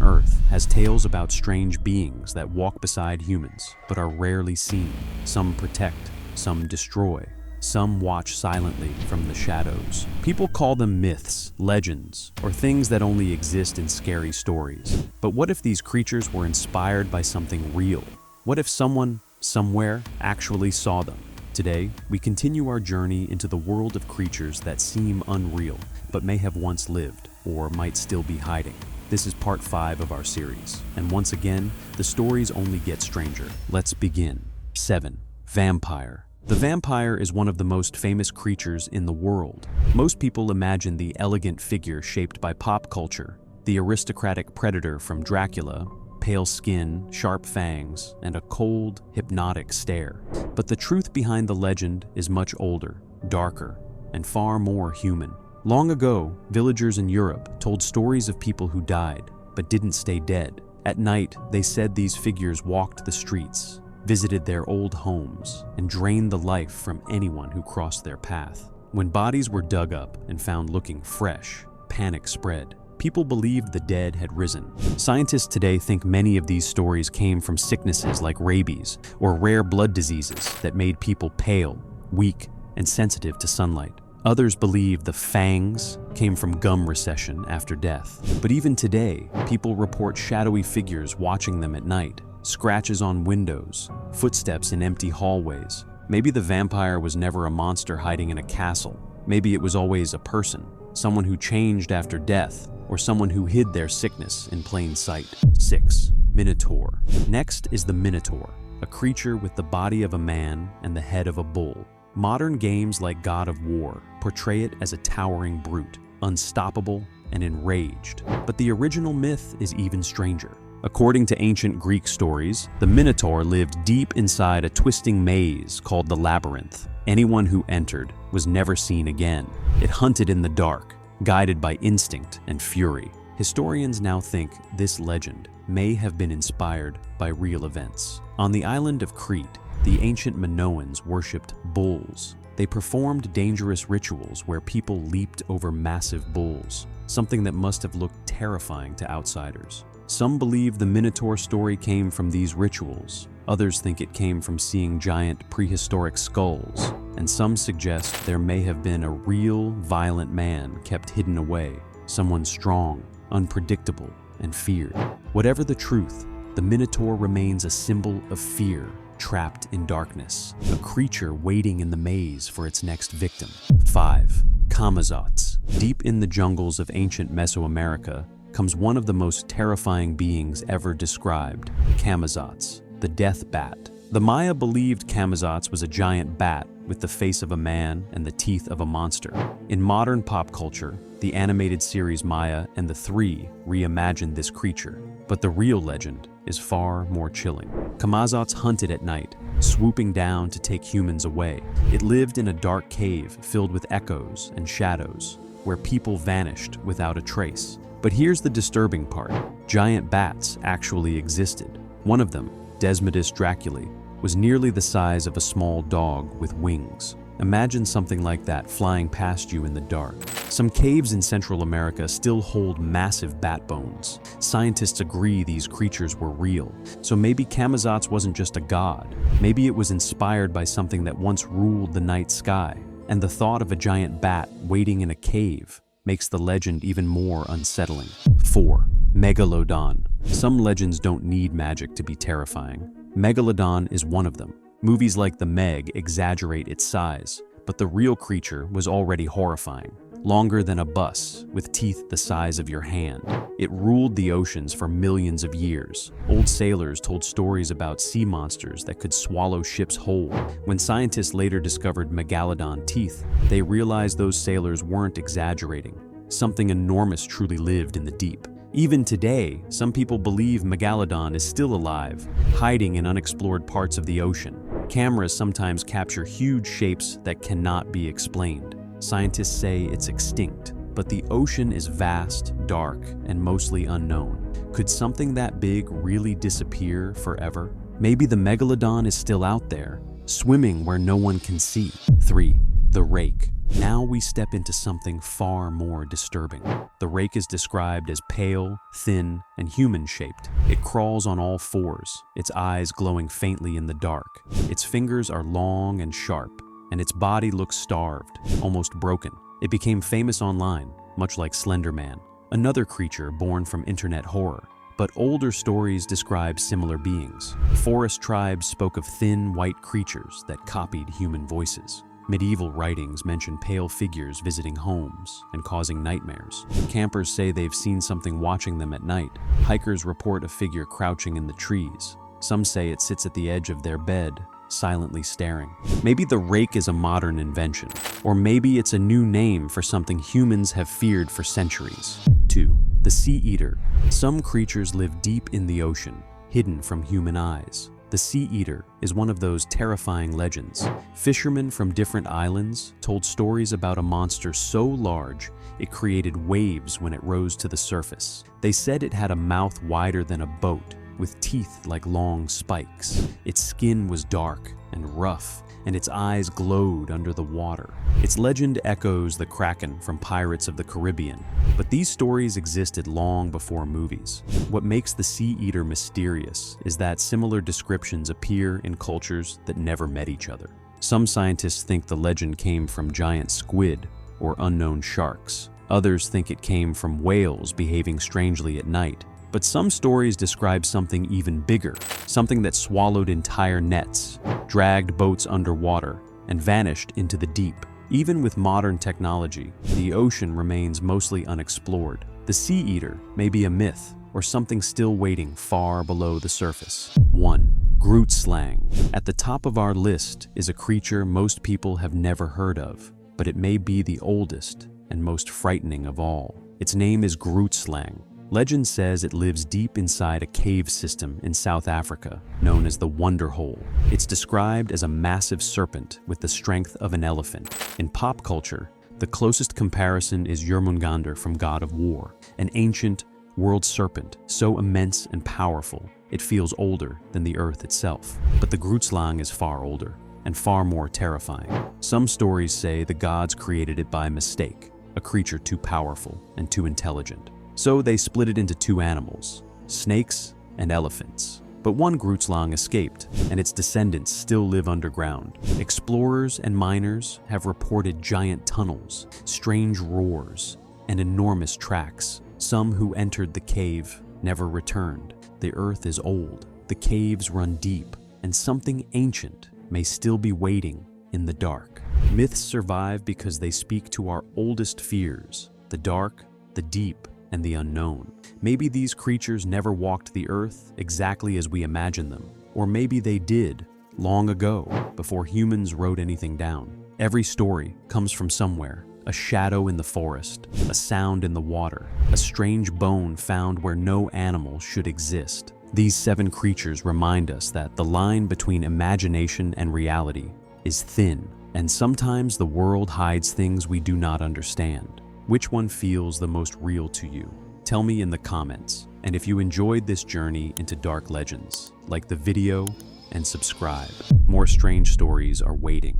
Earth has tales about strange beings that walk beside humans but are rarely seen. Some protect, some destroy, some watch silently from the shadows. People call them myths, legends, or things that only exist in scary stories. But what if these creatures were inspired by something real? What if someone, somewhere, actually saw them? Today, we continue our journey into the world of creatures that seem unreal, but may have once lived, or might still be hiding. This is part 5 of our series, and once again, the stories only get stranger. Let's begin. 7. Vampire. The vampire is one of the most famous creatures in the world. Most people imagine the elegant figure shaped by pop culture, the aristocratic predator from Dracula, pale skin, sharp fangs, and a cold, hypnotic stare. But the truth behind the legend is much older, darker, and far more human. Long ago, villagers in Europe told stories of people who died, but didn't stay dead. At night, they said these figures walked the streets, visited their old homes, and drained the life from anyone who crossed their path. When bodies were dug up and found looking fresh, panic spread. People believed the dead had risen. Scientists today think many of these stories came from sicknesses like rabies or rare blood diseases that made people pale, weak, and sensitive to sunlight. Others believe the fangs came from gum recession after death. But even today, people report shadowy figures watching them at night, scratches on windows, footsteps in empty hallways. Maybe the vampire was never a monster hiding in a castle. Maybe it was always a person, someone who changed after death, or someone who hid their sickness in plain sight. 6. Minotaur. Next is the Minotaur, a creature with the body of a man and the head of a bull. Modern games like God of War portray it as a towering brute, unstoppable and enraged. But the original myth is even stranger. According to ancient Greek stories, the Minotaur lived deep inside a twisting maze called the labyrinth. Anyone who entered was never seen again. It hunted in the dark, guided by instinct and fury. Historians now think this legend may have been inspired by real events. On the island of Crete, the ancient Minoans worshipped bulls. They performed dangerous rituals where people leaped over massive bulls, something that must have looked terrifying to outsiders. Some believe the Minotaur story came from these rituals. Others think it came from seeing giant prehistoric skulls. And some suggest there may have been a real, violent man kept hidden away, someone strong, unpredictable, and feared. Whatever the truth, the Minotaur remains a symbol of fear, trapped in darkness, a creature waiting in the maze for its next victim. 5. Camazotz. Deep in the jungles of ancient Mesoamerica comes one of the most terrifying beings ever described, Camazotz, the death bat. The Maya believed Camazotz was a giant bat with the face of a man and the teeth of a monster. In modern pop culture, the animated series Maya and the Three reimagined this creature, but the real legend is far more chilling. Camazotz hunted at night, swooping down to take humans away. It lived in a dark cave filled with echoes and shadows, where people vanished without a trace. But here's the disturbing part. Giant bats actually existed. One of them, Desmodus draculae, was nearly the size of a small dog with wings. Imagine something like that flying past you in the dark. Some caves in Central America still hold massive bat bones. Scientists agree these creatures were real. So maybe Camazotz wasn't just a god. Maybe it was inspired by something that once ruled the night sky. And the thought of a giant bat waiting in a cave makes the legend even more unsettling. 4. Megalodon. Some legends don't need magic to be terrifying. Megalodon is one of them. Movies like The Meg exaggerate its size, but the real creature was already horrifying. Longer than a bus, with teeth the size of your hand. It ruled the oceans for millions of years. Old sailors told stories about sea monsters that could swallow ships whole. When scientists later discovered Megalodon teeth, they realized those sailors weren't exaggerating. Something enormous truly lived in the deep. Even today, some people believe Megalodon is still alive, hiding in unexplored parts of the ocean. Cameras sometimes capture huge shapes that cannot be explained. Scientists say it's extinct, but the ocean is vast, dark, and mostly unknown. Could something that big really disappear forever? Maybe the Megalodon is still out there, swimming where no one can see. 3. The Rake. Now we step into something far more disturbing. The Rake is described as pale, thin, and human-shaped. It crawls on all fours, its eyes glowing faintly in the dark. Its fingers are long and sharp, and its body looks starved, almost broken. It became famous online, much like Slender Man, another creature born from internet horror. But older stories describe similar beings. Forest tribes spoke of thin, white creatures that copied human voices. Medieval writings mention pale figures visiting homes and causing nightmares. Campers say they've seen something watching them at night. Hikers report a figure crouching in the trees. Some say it sits at the edge of their bed, silently staring. Maybe the Rake is a modern invention, or maybe it's a new name for something humans have feared for centuries. 2. The Sea Eater. Some creatures live deep in the ocean, hidden from human eyes. The Sea Eater is one of those terrifying legends. Fishermen from different islands told stories about a monster so large it created waves when it rose to the surface. They said it had a mouth wider than a boat, with teeth like long spikes. Its skin was dark and rough, and its eyes glowed under the water. Its legend echoes the Kraken from Pirates of the Caribbean, but these stories existed long before movies. What makes the Sea Eater mysterious is that similar descriptions appear in cultures that never met each other. Some scientists think the legend came from giant squid or unknown sharks. Others think it came from whales behaving strangely at night. But some stories describe something even bigger, something that swallowed entire nets, dragged boats underwater, and vanished into the deep. Even with modern technology, the ocean remains mostly unexplored. The Sea Eater may be a myth or something still waiting far below the surface. 1. Grootslang. At the top of our list is a creature most people have never heard of, but it may be the oldest and most frightening of all. Its name is Grootslang. Legend says it lives deep inside a cave system in South Africa, known as the Wonder Hole. It's described as a massive serpent with the strength of an elephant. In pop culture, the closest comparison is Jörmungandr from God of War, an ancient world serpent so immense and powerful it feels older than the earth itself. But the Grootslang is far older and far more terrifying. Some stories say the gods created it by mistake, a creature too powerful and too intelligent. So they split it into two animals, snakes and elephants. But one Grootslang escaped, and its descendants still live underground. Explorers and miners have reported giant tunnels, strange roars, and enormous tracks. Some who entered the cave never returned. The earth is old, the caves run deep, and something ancient may still be waiting in the dark. Myths survive because they speak to our oldest fears, the dark, the deep, and the unknown. Maybe these creatures never walked the earth exactly as we imagine them, or maybe they did long ago, before humans wrote anything down. Every story comes from somewhere: a shadow in the forest, a sound in the water, a strange bone found where no animal should exist. These 7 creatures remind us that the line between imagination and reality is thin, and sometimes the world hides things we do not understand. Which one feels the most real to you? Tell me in the comments. And if you enjoyed this journey into dark legends, like the video and subscribe. More strange stories are waiting.